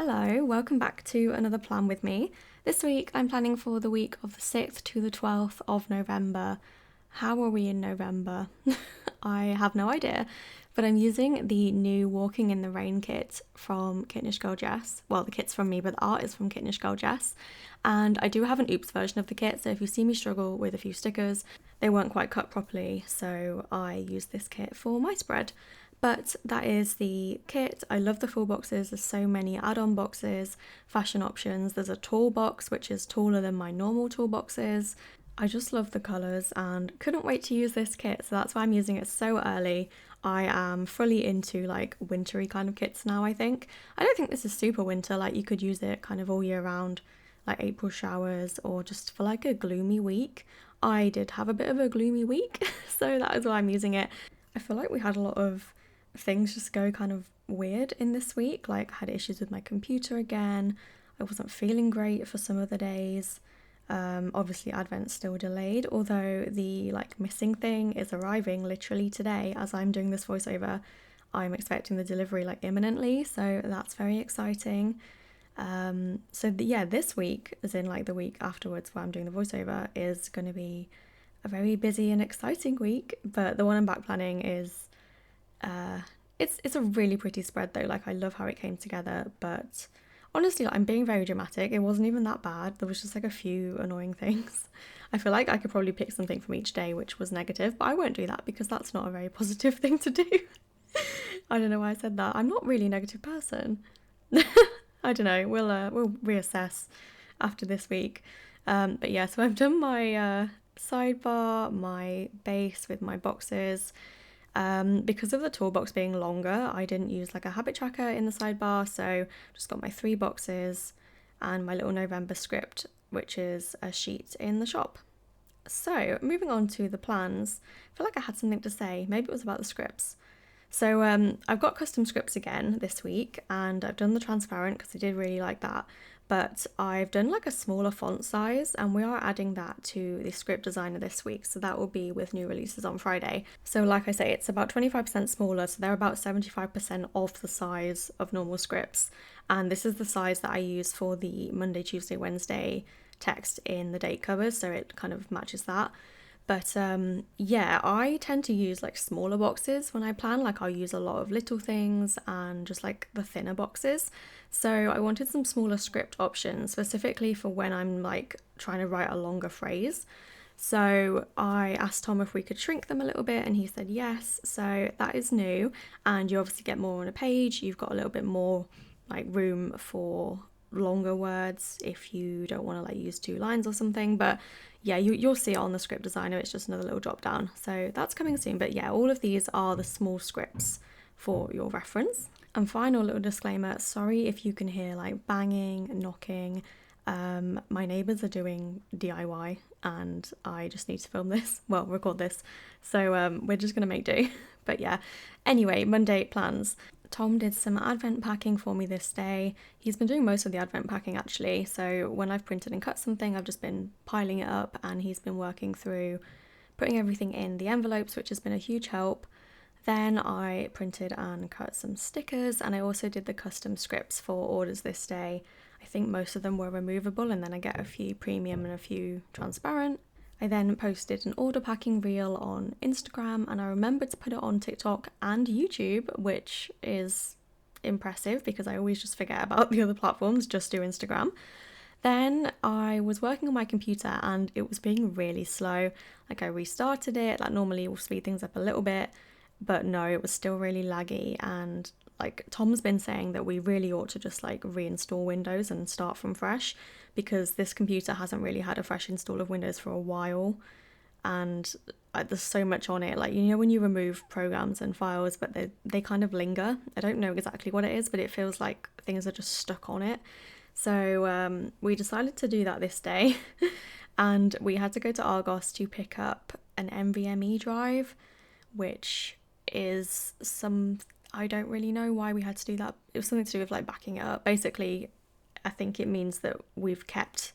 Hello, welcome back to another plan with me. This week I'm planning for the week of the 6th to the 12th of November. How are we in November? I have no idea, but I'm using the new Walking in the Rain kit from Kittenish Girl Jess. Well, the kit's from me, but the art is from Kittenish Girl Jess. And I do have an oops version of the kit, so if you see me struggle with a few stickers, they weren't quite cut properly, so I used this kit for my spread. But that is the kit. I love the full boxes. There's so many add-on boxes, fashion options. There's a tall box, which is taller than my normal tall boxes. I just love the colours and couldn't wait to use this kit, so that's why I'm using it so early. I am fully into like wintry kind of kits now, I think. I don't think this is super winter, like you could use it kind of all year round, like April showers or just for like a gloomy week. I did have a bit of a gloomy week, so that is why I'm using it. I feel like we had a lot of things just go kind of weird in this week. Like I had issues with my computer again. I wasn't feeling great for some of the days. Obviously Advent's still delayed, although the like missing thing is arriving literally today as I'm doing this voiceover. I'm expecting the delivery like imminently, so that's very exciting. This week, as in like the week afterwards where I'm doing the voiceover, is going to be a very busy and exciting week, but the one I'm back planning is it's a really pretty spread though. Like I love how it came together, but honestly, like, I'm being very dramatic. It wasn't even that bad. There was just like a few annoying things. I feel like I could probably pick something from each day which was negative, but I won't do that because that's not a very positive thing to do. I don't know why I said that. I'm not really a negative person. I don't know. We'll reassess after this week. But yeah, so I've done my sidebar, my base with my boxes. Because of the toolbox being longer, I didn't use like a habit tracker in the sidebar, so just got my 3 boxes and my little November script, which is a sheet in the shop. So moving on to the plans, I feel like I had something to say. Maybe it was about the scripts. So I've got custom scripts again this week, and I've done the transparent because I did really like that. But I've done like a smaller font size, and we are adding that to the script designer this week, so that will be with new releases on Friday. So like I say, it's about 25% smaller, so they're about 75% of the size of normal scripts, and this is the size that I use for the Monday, Tuesday, Wednesday text in the date covers, so it kind of matches that. But I tend to use like smaller boxes when I plan. Like I'll use a lot of little things and just like the thinner boxes. So I wanted some smaller script options specifically for when I'm like trying to write a longer phrase. So I asked Tom if we could shrink them a little bit and he said yes. So that is new, and you obviously get more on a page. You've got a little bit more like room for longer words if you don't want to like use 2 lines or something, but yeah, you'll see it on the script designer. It's just another little drop down, so that's coming soon. But yeah, all of these are the small scripts for your reference. And final little disclaimer, sorry if you can hear like banging, knocking. My neighbours are doing DIY and I just need to film this, well, record this, so we're just gonna make do. But yeah, anyway, Monday plans. Tom did some advent packing for me this day. He's been doing most of the advent packing actually, so when I've printed and cut something, I've just been piling it up and he's been working through putting everything in the envelopes, which has been a huge help. Then I printed and cut some stickers, and I also did the custom scripts for orders this day. I think most of them were removable, and then I get a few premium and a few transparent. I then posted an order packing reel on Instagram, and I remembered to put it on TikTok and YouTube, which is impressive because I always just forget about the other platforms, just do Instagram. Then I was working on my computer and it was being really slow. Like I restarted it, like normally will speed things up a little bit, but no, it was still really laggy. And like Tom's been saying that we really ought to just like reinstall Windows and start from fresh, because this computer hasn't really had a fresh install of Windows for a while, and there's so much on it. Like, you know, when you remove programs and files but they kind of linger. I don't know exactly what it is, but it feels like things are just stuck on it. So we decided to do that this day and we had to go to Argos to pick up an NVMe drive, which is I don't really know why we had to do that. It was something to do with like backing it up. Basically, I think it means that we've kept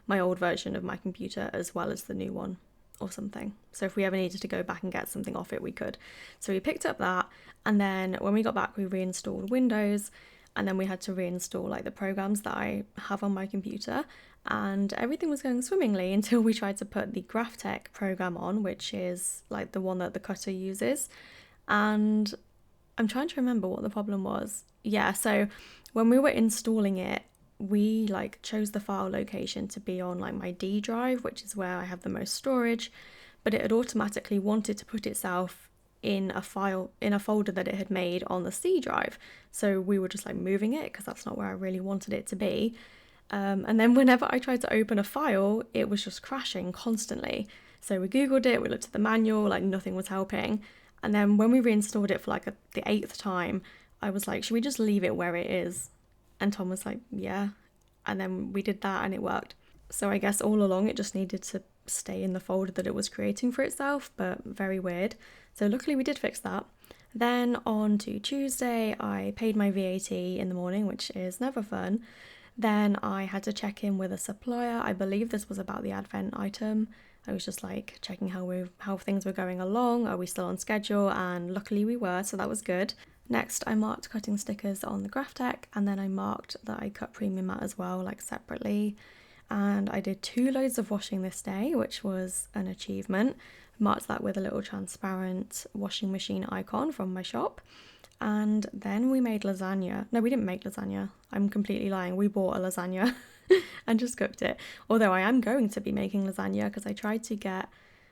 my old version of my computer as well as the new one or something. So if we ever needed to go back and get something off it, we could. So we picked up that, and then when we got back, we reinstalled Windows. and then we had to reinstall like the programs that I have on my computer, and everything was going swimmingly until we tried to put the GraphTech program on, which is like the one that the cutter uses. And I'm trying to remember what the problem was. Yeah, so when we were installing it, we like chose the file location to be on like my D drive, which is where I have the most storage, but it had automatically wanted to put itself in a folder that it had made on the C drive. So we were just like moving it because that's not where I really wanted it to be. And then whenever I tried to open a file, it was just crashing constantly. So we Googled it, we looked at the manual, like nothing was helping. And then when we reinstalled it for like the 8th time, I was like, should we just leave it where it is? And Tom was like, yeah. And then we did that and it worked. So I guess all along it just needed to stay in the folder that it was creating for itself, but very weird. So luckily we did fix that. Then on to Tuesday, I paid my VAT in the morning, which is never fun. Then I had to check in with a supplier. I believe this was about the Advent item. I was just like checking how things were going along. Are we still on schedule? And luckily we were, so that was good. Next, I marked cutting stickers on the GraphTech, and then I marked that I cut premium mat as well, like separately. And I did 2 loads of washing this day, which was an achievement. Marked that with a little transparent washing machine icon from my shop. And then we made lasagna. No, we didn't make lasagna. I'm completely lying. We bought a lasagna and just cooked it. Although I am going to be making lasagna because I tried to get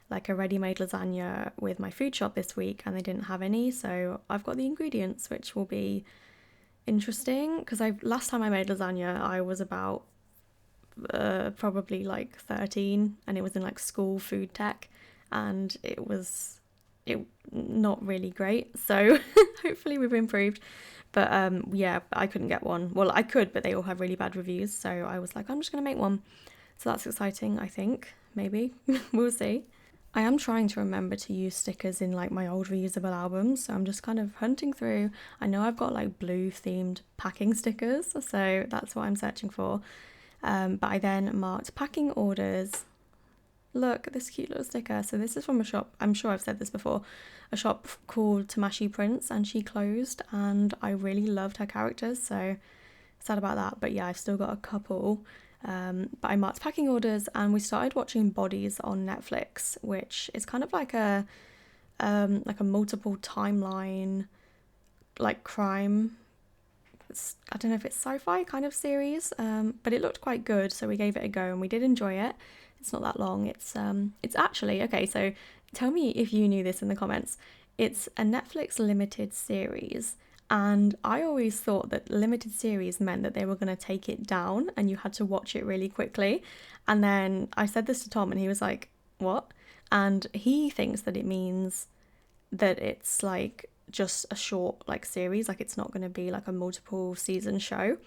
like a ready-made lasagna with my food shop this week and they didn't have any. So I've got the ingredients, which will be interesting because last time I made lasagna, I was about probably like 13 and it was in like school food tech and it not really great, so hopefully we've improved. But yeah, I couldn't get one. Well, I could, but they all have really bad reviews, so I was like, I'm just gonna make one. So that's exciting, I think. Maybe. We'll see. I am trying to remember to use stickers in like my old reusable albums, so I'm just kind of hunting through. I know I've got like blue themed packing stickers, so that's what I'm searching for. But I then marked packing orders. Look at this cute little sticker. So this is from a shop, I'm sure I've said this before, a shop called Tamashi Prints, and she closed and I really loved her characters, so sad about that. But yeah, I've still got a couple. But I marked packing orders and we started watching Bodies on Netflix, which is kind of like a multiple timeline, like crime. I don't know if it's sci-fi kind of series, but it looked quite good, so we gave it a go and we did enjoy it. It's not that long. It's actually, okay, so tell me if you knew this in the comments. It's a Netflix limited series, and I always thought that limited series meant that they were going to take it down and you had to watch it really quickly. And then I said this to Tom and he was like, what? And he thinks that it means that it's like just a short like series, like it's not going to be like a multiple season show.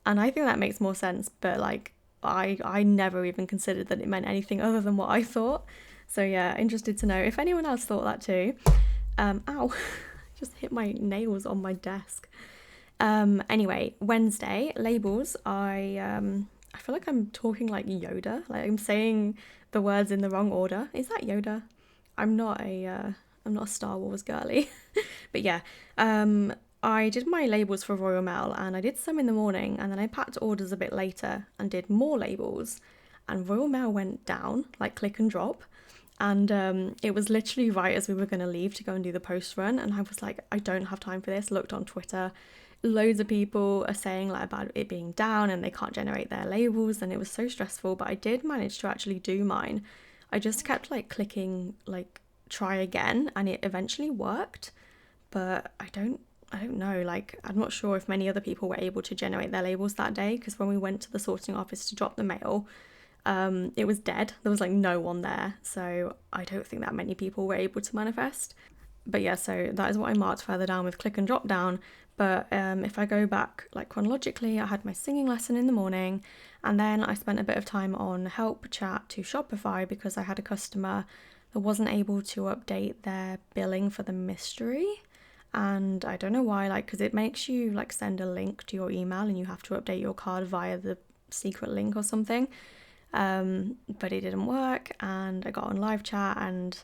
And I think that makes more sense, but like I never even considered that it meant anything other than what I thought. So yeah, interested to know if anyone else thought that too. Ow, just hit my nails on my desk. Anyway, Wednesday, labels. I feel like I'm talking like Yoda, like I'm saying the words in the wrong order. Is that Yoda? I'm not a Star Wars girly. But yeah, I did my labels for Royal Mail and I did some in the morning and then I packed orders a bit later and did more labels, and Royal Mail went down, like click and drop. And it was literally right as we were going to leave to go and do the post run, and I was like, I don't have time for this. Looked on Twitter, loads of people are saying like about it being down and they can't generate their labels, and it was so stressful. But I did manage to actually do mine. I just kept like clicking like try again and it eventually worked, but I don't know, like I'm not sure if many other people were able to generate their labels that day, because when we went to the sorting office to drop the mail, it was dead. There was like no one there, so I don't think that many people were able to manifest. But yeah, so that is what I marked further down with click and drop down. But if I go back like chronologically, I had my singing lesson in the morning, and then I spent a bit of time on help chat to Shopify because I had a customer that wasn't able to update their billing for the mystery. And I don't know why, like, because it makes you like send a link to your email and you have to update your card via the secret link or something. But it didn't work, and I got on live chat and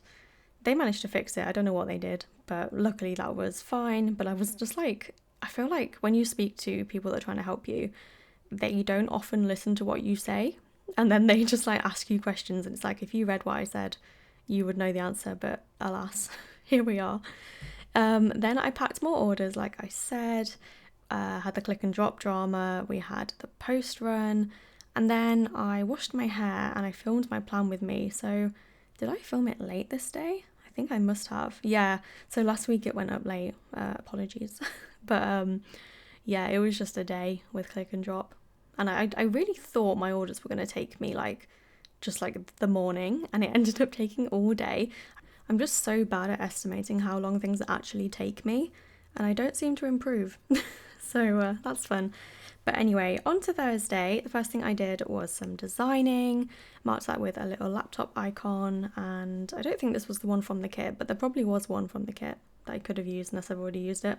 they managed to fix it. I don't know what they did, but luckily that was fine. But I was just like, I feel like when you speak to people that are trying to help you, they don't often listen to what you say, and then they just like ask you questions, and it's like if you read what I said, you would know the answer, but alas, here we are. Then I packed more orders, like I said, had the click and drop drama, we had the post run, and then I washed my hair and I filmed my plan with me. So did I film it late this day? I think I must have. Yeah, so last week it went up late, apologies. But yeah, it was just a day with click and drop. And I really thought my orders were going to take me like just like the morning, and it ended up taking all day. I'm just so bad at estimating how long things actually take me, and I don't seem to improve. So that's fun. But anyway, on to Thursday. The first thing I did was some designing, marked that with a little laptop icon, and I don't think this was the one from the kit, but there probably was one from the kit that I could have used unless I've already used it.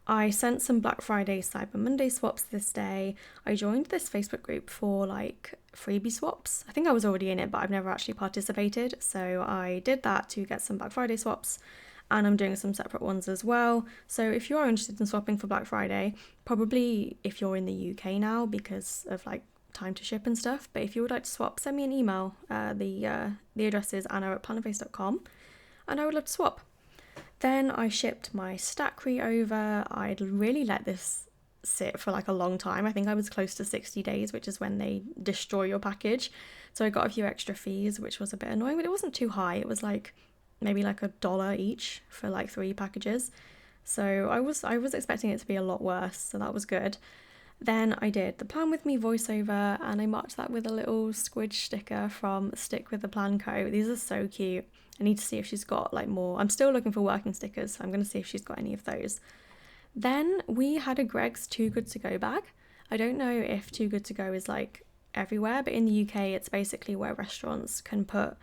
I sent some Black Friday, Cyber Monday swaps this day. I joined this Facebook group for like freebie swaps. I think I was already in it, but I've never actually participated. So I did that to get some Black Friday swaps, and I'm doing some separate ones as well. So if you are interested in swapping for Black Friday, probably if you're in the UK now because of like time to ship and stuff, but if you would like to swap, send me an email. The address is anna@plannerface.com, and I would love to swap. Then I shipped my Stackry over. I'd really let this sit for like a long time. I think I was close to 60 days, which is when they destroy your package. So I got a few extra fees, which was a bit annoying, but it wasn't too high. It was like maybe like $1 each for like 3 packages. So I was expecting it to be a lot worse, so that was good. Then I did the Plan With Me voiceover, and I marked that with a little squidge sticker from Stick With The Plan Co. These are so cute. I need to see if she's got like more. I'm still looking for working stickers, so I'm going to see if she's got any of those. Then we had a Greggs Too Good To Go bag. I don't know if Too Good To Go is like everywhere, but in the UK it's basically where restaurants can put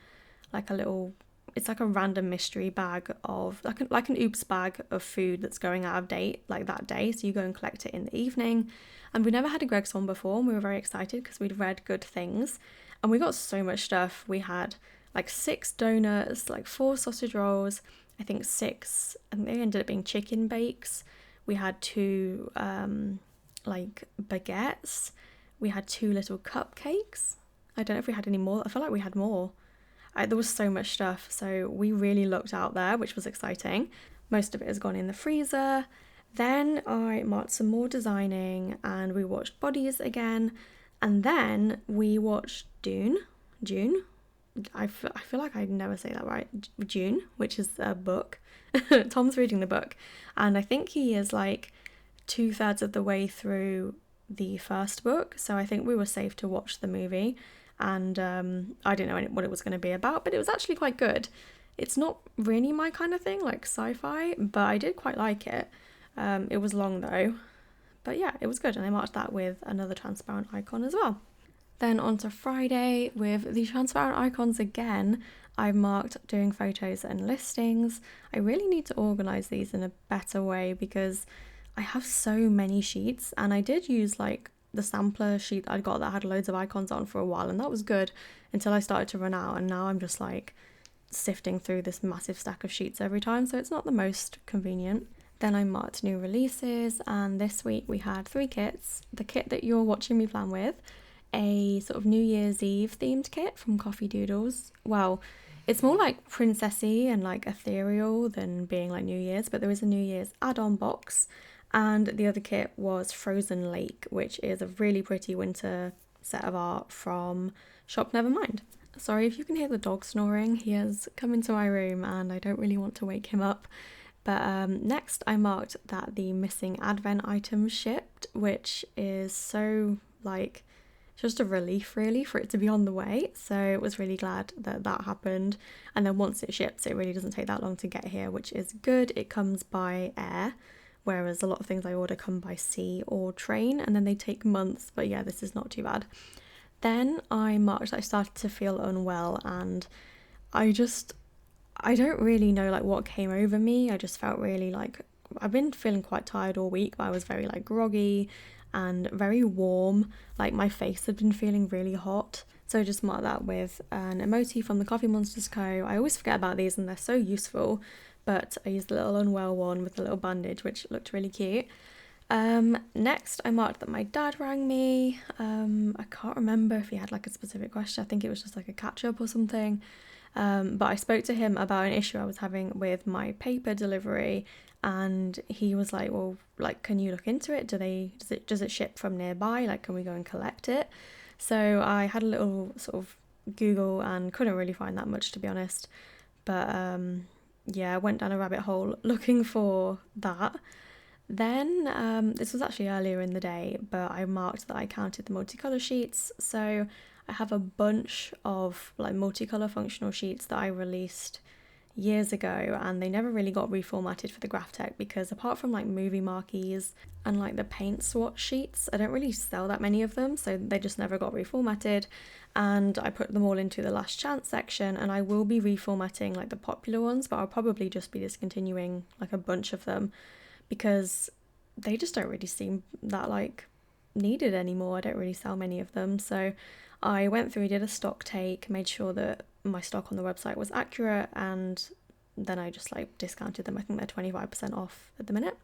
like a little, it's like a random mystery bag of like an oops bag of food that's going out of date like that day, so you go and collect it in the evening. And we never had a Greggs one before, and we were very excited because we'd read good things, and we got so much stuff. We had like 6 donuts, like 4 sausage rolls, I think 6, and they ended up being chicken bakes. We had 2 like baguettes. We had 2 little cupcakes. I don't know if we had any more. I feel like we had more. There was so much stuff, so we really looked out there, which was exciting. Most of it has gone in the freezer. Then I marked some more designing, and we watched Bodies again, and then we watched June. I feel like I never say that right. June, which is a book. Tom's reading the book, and I think he is like 2/3 of the way through the first book, so I think we were safe to watch the movie. And I didn't know what it was going to be about, but it was actually quite good. It's not really my kind of thing, like sci-fi, but I did quite like it. It was long though, but yeah, it was good, and I marked that with another transparent icon as well. Then on to Friday with the transparent icons again. I marked doing photos and listings. I really need to organise these in a better way because I have so many sheets, and I did use like the sampler sheet I got that had loads of icons on for a while, and that was good until I started to run out, and now I'm just like sifting through this massive stack of sheets every time, so it's not the most convenient. Then I marked new releases, and this week we had 3 kits. The kit that you're watching me plan with, a sort of New Year's Eve themed kit from Coffee Doodles. Well, it's more like princessy and like ethereal than being like New Year's, but there is a New Year's add-on box. And the other kit was Frozen Lake, which is a really pretty winter set of art from Shop Nevermind. Sorry if you can hear the dog snoring. He has come into my room and I don't really want to wake him up. But next I marked that the missing advent items shipped, which is so like just a relief really for it to be on the way. So I was really glad that that happened. And then once it ships, it really doesn't take that long to get here, which is good. It comes by air, whereas a lot of things I order come by sea or train, and then they take months. But yeah, this is not too bad. Then I marked that I started to feel unwell, and I don't really know like what came over me. I just felt really like, I've been feeling quite tired all week, but I was very like groggy and very warm. Like my face had been feeling really hot. So I just marked that with an emoji from the Coffee Monsters Co. I always forget about these and they're so useful, but I used a little unwell one with a little bandage, which looked really cute. Next, I marked that my dad rang me. I can't remember if he had like a specific question. I think it was just like a catch up or something. But I spoke to him about an issue I was having with my paper delivery, and he was like, "Well, like, can you look into it? Does it ship from nearby? Like, can we go and collect it?" So I had a little sort of Google and couldn't really find that much, to be honest. But yeah, I went down a rabbit hole looking for that. Then, this was actually earlier in the day, but I marked that I counted the multicolour sheets. So I have a bunch of like multicolour functional sheets that I released years ago, and they never really got reformatted for the graph tech because apart from like movie marquees and like the paint swatch sheets, I don't really sell that many of them, so they just never got reformatted. And I put them all into the last chance section, and I will be reformatting like the popular ones, but I'll probably just be discontinuing like a bunch of them because they just don't really seem that like needed anymore. I don't really sell many of them. So I went through, did a stock take, made sure that my stock on the website was accurate, and then I just like discounted them. I think they're 25% off at the minute.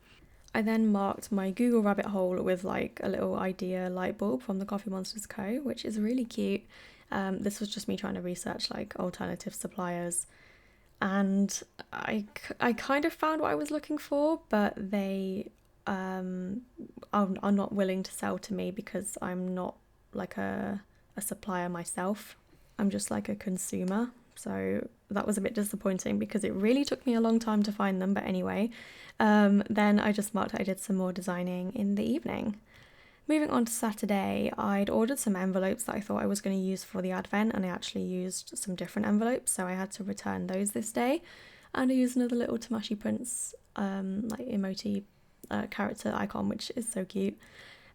I then marked my Google rabbit hole with like a little idea light bulb from the Coffee Monsters Co., which is really cute. This was just me trying to research like alternative suppliers, and I kind of found what I was looking for, but they are not willing to sell to me because I'm not like a supplier myself. I'm just like a consumer. So that was a bit disappointing because it really took me a long time to find them. But anyway, then I just marked I did some more designing in the evening. Moving on to Saturday, I'd ordered some envelopes that I thought I was going to use for the advent, and I actually used some different envelopes, so I had to return those this day. And I used another little Tamashi Prince like emoji character icon, which is so cute.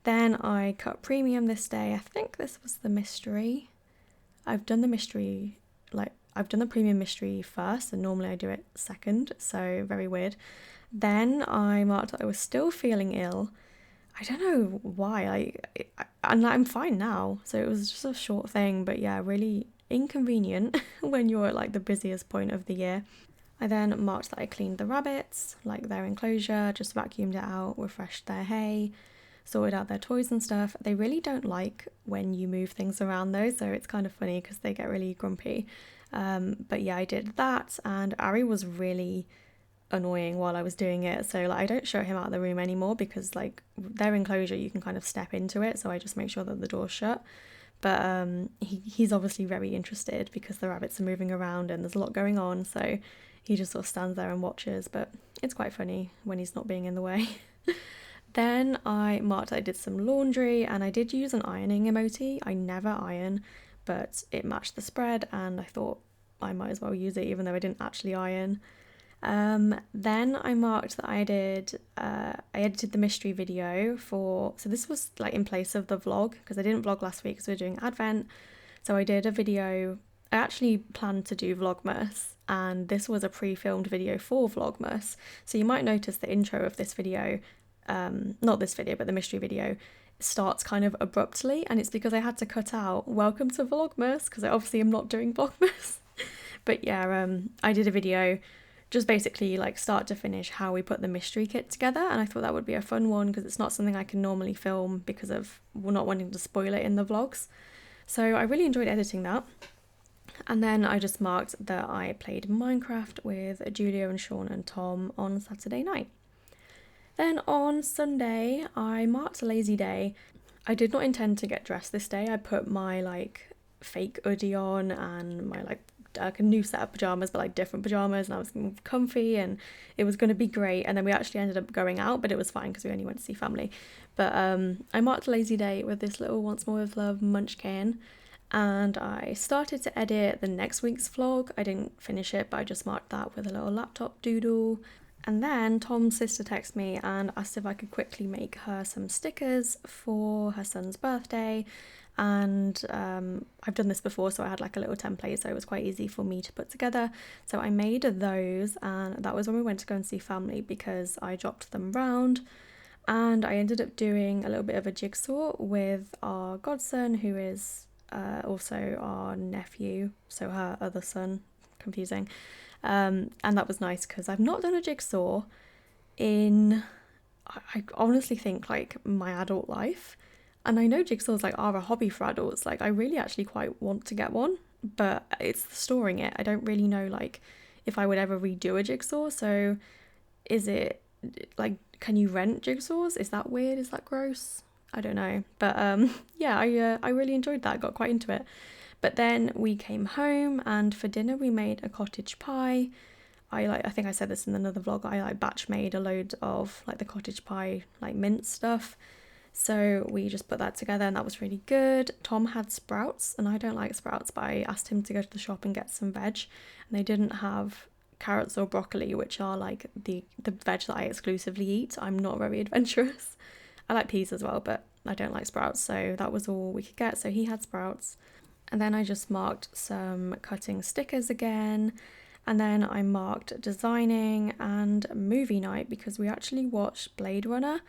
Then I cut premium this day. I think this was the mystery. I've done the mystery, like I've done the premium mystery first, and normally I do it second, so very weird. Then I marked that I was still feeling ill. I don't know why. And I'm fine now, so it was just a short thing, but yeah, really inconvenient when you're at like the busiest point of the year. I then marked that I cleaned the rabbits, like their enclosure, just vacuumed it out, refreshed their hay, sorted out their toys and stuff. They really don't like when you move things around though, so it's kind of funny because they get really grumpy. But yeah, I did that, and Ari was really annoying while I was doing it. So like I don't show him out of the room anymore because like their enclosure you can kind of step into it, so I just make sure that the door's shut. But he's obviously very interested because the rabbits are moving around and there's a lot going on, so he just sort of stands there and watches, but it's quite funny when he's not being in the way. Then I marked I did some laundry, and I did use an ironing emoji. I never iron, but it matched the spread and I thought I might as well use it even though I didn't actually iron. Then I marked that I edited the mystery video so this was like in place of the vlog because I didn't vlog last week because we were doing Advent. So I did a video. I actually planned to do Vlogmas, and this was a pre-filmed video for Vlogmas. So you might notice the intro of this video, not this video, but the mystery video, starts kind of abruptly, and it's because I had to cut out "Welcome to Vlogmas" because I obviously am not doing Vlogmas. But yeah, I did a video just basically like start to finish how we put the mystery kit together, and I thought that would be a fun one because it's not something I can normally film because of not wanting to spoil it in the vlogs. So I really enjoyed editing that. And then I just marked that I played Minecraft with Julia and Sean and Tom on Saturday night. Then on Sunday I marked a lazy day. I did not intend to get dressed this day. I put my like fake hoodie on and my like a new set of pajamas, but like different pajamas, and I was comfy and it was going to be great. And then we actually ended up going out, but it was fine because we only went to see family. But I marked a lazy day with this little Once More With Love munchkin, and I started to edit the next week's vlog. I didn't finish it, but I just marked that with a little laptop doodle. And then Tom's sister texted me and asked if I could quickly make her some stickers for her son's birthday. And I've done this before, so I had like a little template, so it was quite easy for me to put together. So I made those, and that was when we went to go and see family because I dropped them round. And I ended up doing a little bit of a jigsaw with our godson, who is also our nephew, so her other son, confusing. And that was nice because I've not done a jigsaw in I honestly think like my adult life, and I know jigsaws like are a hobby for adults. Like I really actually quite want to get one, but it's the storing it. I don't really know like if I would ever redo a jigsaw. So is it like, can you rent jigsaws? Is that weird? Is that gross? I don't know. But yeah, I really enjoyed that. Got quite into it. But then we came home and for dinner we made a cottage pie. I think I said this in another vlog. I like batch made a load of like the cottage pie like mint stuff. So we just put that together and that was really good. Tom had sprouts and I don't like sprouts, but I asked him to go to the shop and get some veg and they didn't have carrots or broccoli, which are like the veg that I exclusively eat. I'm not very adventurous. I like peas as well, but I don't like sprouts, so that was all we could get. So he had sprouts. And then I just marked some cutting stickers again. And then I marked designing and movie night because we actually watched Blade Runner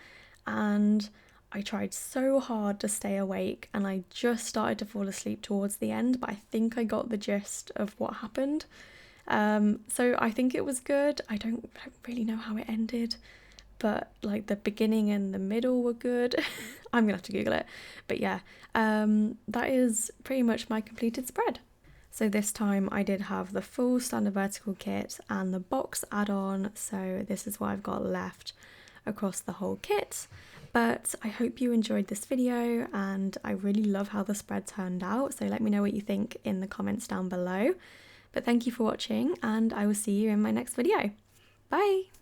and I tried so hard to stay awake and I just started to fall asleep towards the end, but I think I got the gist of what happened. So I think it was good. I don't really know how it ended, but like the beginning and the middle were good. I'm gonna have to Google it. But yeah, that is pretty much my completed spread. So this time I did have the full standard vertical kit and the box add-on, so this is what I've got left across the whole kit. But I hope you enjoyed this video and I really love how the spread turned out, so let me know what you think in the comments down below. But thank you for watching and I will see you in my next video. Bye!